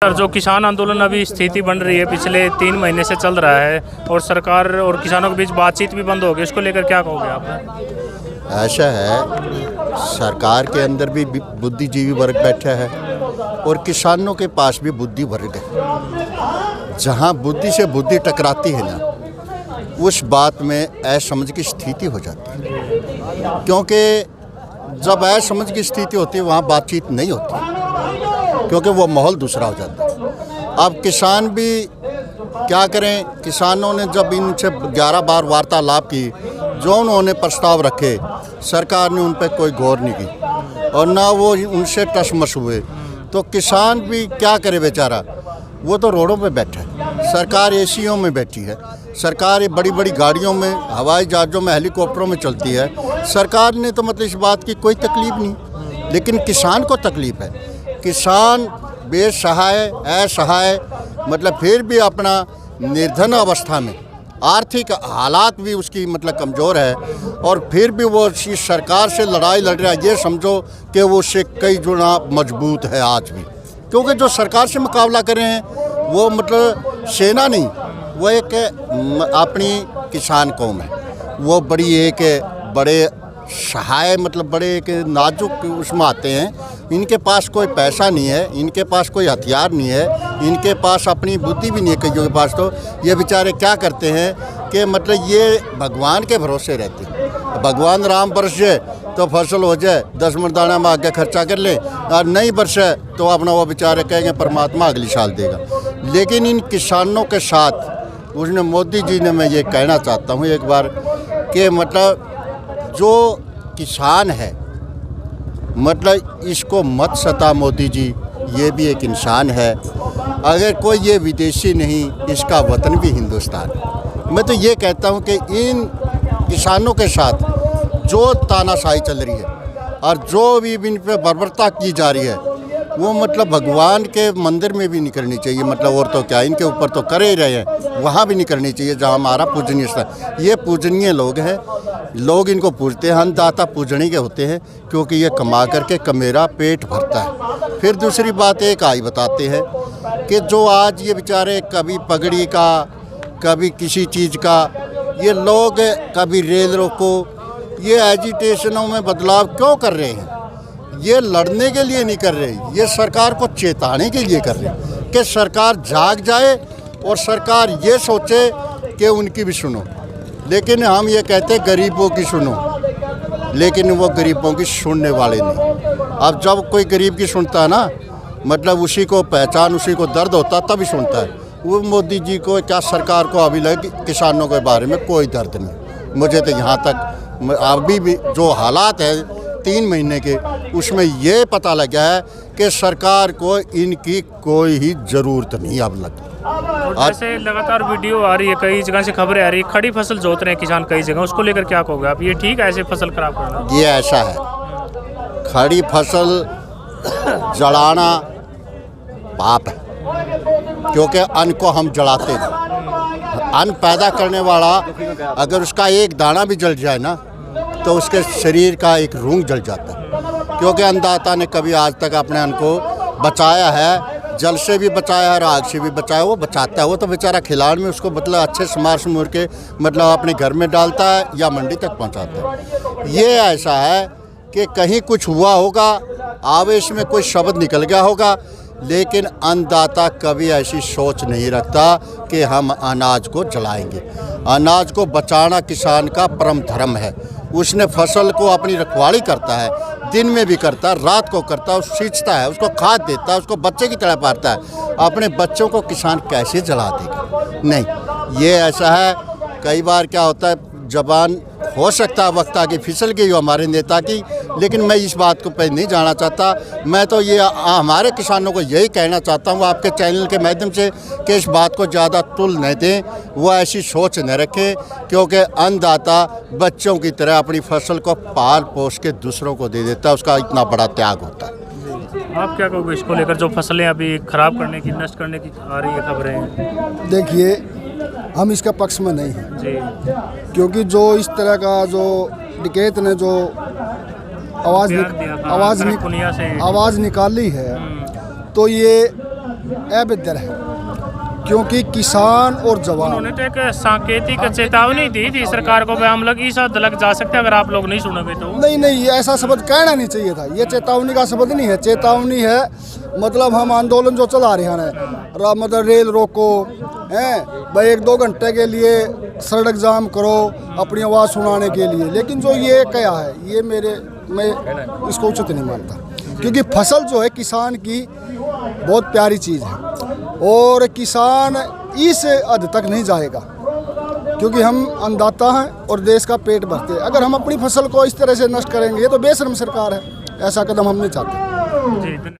Sir, जो किसान आंदोलन अभी स्थिति बन रही है पिछले 3 महीने से चल रहा है और सरकार और किसानों के बीच बातचीत भी बंद हो गई, इसको लेकर क्या कहोगे आप? ऐसा है, सरकार के अंदर भी बुद्धिजीवी वर्ग बैठा है और किसानों के पास भी बुद्धि वर्ग है। जहाँ बुद्धि से बुद्धि टकराती है ना, उस बात में असमझ की स्थिति हो जाती है। क्योंकि जब असमझ की स्थिति होती है वहाँ बातचीत नहीं होती, क्योंकि वो माहौल दूसरा हो जाता है। अब किसान भी क्या करें, किसानों ने जब इनसे 11 बार वार्तालाप की, जो उन्होंने प्रस्ताव रखे, सरकार ने उन पर कोई गौर नहीं की और ना वो उनसे टसमस हुए। तो किसान भी क्या करे बेचारा, वो तो रोडों पे बैठा है। सरकार एसीओं में बैठी है, सरकार ये बड़ी बड़ी गाड़ियों में, हवाई जहाज़ों में, हेलीकॉप्टरों में चलती है। सरकार ने तो मतलब इस बात की कोई तकलीफ़ नहीं, लेकिन किसान को तकलीफ़ है। किसान बेसहाय असहाय, मतलब फिर भी अपना निर्धन अवस्था में, आर्थिक हालात भी उसकी मतलब कमज़ोर है और फिर भी वो इस सरकार से लड़ाई लड़ रहा है। ये समझो कि वो उससे कई गुना मजबूत है आज भी, क्योंकि जो सरकार से मुकाबला कर रहे हैं वो मतलब सेना नहीं, वो एक अपनी किसान कौम है। वो बड़ी एक बड़े सहाय, मतलब बड़े एक नाजुक उसमें आते हैं। इनके पास कोई पैसा नहीं है, इनके पास कोई हथियार नहीं है, इनके पास अपनी बुद्धि भी नहीं है कईयों के पास। तो ये बेचारे क्या करते हैं कि मतलब ये भगवान के भरोसे रहते हैं। भगवान राम बरसे तो फसल हो जाए, 10 मरदाना में आगे खर्चा कर ले, और नहीं बरसे तो अपना वो बेचारे कहेंगे परमात्मा अगली साल देगा। लेकिन इन किसानों के साथ उसने मोदी जी ने, मैं ये कहना चाहता हूँ एक बार कि मतलब जो किसान है, मतलब इसको मत सता मोदी जी, ये भी एक इंसान है। अगर कोई ये विदेशी नहीं, इसका वतन भी हिंदुस्तान है। मैं तो ये कहता हूँ कि इन किसानों के साथ जो तानाशाही चल रही है और जो भी इन पर बर्बरता की जा रही है, वो मतलब भगवान के मंदिर में भी नहीं करनी चाहिए। मतलब और तो क्या, इनके ऊपर तो कर ही रहे हैं, वहाँ भी नहीं करनी चाहिए जहाँ हमारा पूजनीय स्थान। ये पूजनीय लोग हैं, लोग इनको पूजते हैं। अन्नदाता पूजनीय के होते हैं, क्योंकि ये कमा करके मेरा पेट भरता है। फिर दूसरी बात एक आई बताते हैं कि जो आज ये बेचारे कभी पगड़ी का, कभी किसी चीज़ का, ये लोग कभी रेल रोको, ये एजिटेशनों में बदलाव क्यों कर रहे हैं? ये लड़ने के लिए नहीं कर रहे, ये सरकार को चेताने के लिए कर रहे हैं कि सरकार जाग जाए और सरकार ये सोचे कि उनकी भी सुनो। लेकिन हम ये कहते हैं गरीबों की सुनो, लेकिन वो गरीबों की सुनने वाले नहीं। अब जब कोई गरीब की सुनता है ना, मतलब उसी को पहचान, उसी को दर्द होता तभी सुनता है। वो मोदी जी को क्या, सरकार को अभी लगे किसानों के बारे में कोई दर्द नहीं। मुझे तो यहाँ तक अभी भी जो हालात है 3 महीने के, उसमें ये पता लगा है कि सरकार को इनकी कोई ही ज़रूरत नहीं अब लगी। जैसे लगातार वीडियो आ रही है, कई जगह से खबरें आ रही है, खड़ी फसल जोत रहे हैं किसान कई जगह, उसको लेकर क्या कहोगे आप? ये ठीक है ऐसे फसल खराब करना? ये ऐसा है, खड़ी फसल जलाना पाप है, क्योंकि अन्न को हम जलाते हैं। अन्न पैदा करने वाला अगर उसका एक दाना भी जल जाए ना, तो उसके शरीर का एक रूंग जल जाता है। क्योंकि अन्नदाता ने कभी आज तक अपने अन्न को बचाया है, जल से भी बचाया है और आग से भी बचाया, वो बचाता है। वो तो बेचारा खिलाड़ में उसको मतलब अच्छे समार समूर के मतलब अपने घर में डालता है या मंडी तक पहुंचाता है। ये ऐसा है कि कहीं कुछ हुआ होगा, आवेश में कोई शब्द निकल गया होगा, लेकिन अन्नदाता कभी ऐसी सोच नहीं रखता कि हम अनाज को जलाएंगे। अनाज को बचाना किसान का परम धर्म है। उसने फसल को अपनी रखवाली करता है, दिन में भी करता है, रात को करता है, सींचता है, उसको खाद देता है, उसको बच्चे की तरह पालता है। अपने बच्चों को किसान कैसे जला देगा? नहीं, ये ऐसा है। कई बार क्या होता है, जबान हो सकता है वक्त आगे फिसल गई हो हमारे नेता की, लेकिन मैं इस बात को पे नहीं जाना चाहता। मैं तो ये हमारे किसानों को यही कहना चाहता हूँ आपके चैनल के माध्यम से कि इस बात को ज़्यादा तुल न दें, वो ऐसी सोच न रखें, क्योंकि अन्नदाता बच्चों की तरह अपनी फसल को पाल पोस के दूसरों को दे देता है, उसका इतना बड़ा त्याग होता है। आप क्या कहोगे इसको लेकर, जो फसलें अभी खराब करने की, नष्ट करने की आ रही है खबरें? देखिए, हम इसका पक्ष में नहीं हैं जी, क्योंकि जो इस तरह का जो डकैत ने जो आवाज़ निकाली है, तो ये अभद्र है, क्योंकि किसान और जवान उन्होंने तो एक सांकेतिक चेतावनी दी थी सरकार को, हम लोग इस हद लग जा सकते हैं अगर आप लोग नहीं सुनोगे तो। नहीं, ये ऐसा शब्द कहना नहीं चाहिए था। ये चेतावनी का शब्द नहीं है, चेतावनी है मतलब हम आंदोलन जो चला रहे हैं, मतलब रेल रोको हैं भाई, 1-2 घंटे के लिए सड़क जाम करो अपनी आवाज़ सुनाने के लिए। लेकिन जो ये क्या है, ये मैं इसको उचित नहीं मानता, क्योंकि फसल जो है किसान की बहुत प्यारी चीज़ है और किसान इस हद तक नहीं जाएगा, क्योंकि हम अन्नदाता हैं और देश का पेट भरते हैं। अगर हम अपनी फसल को इस तरह से नष्ट करेंगे, ये तो बेशर्म सरकार है, ऐसा कदम हम नहीं चाहते। जी।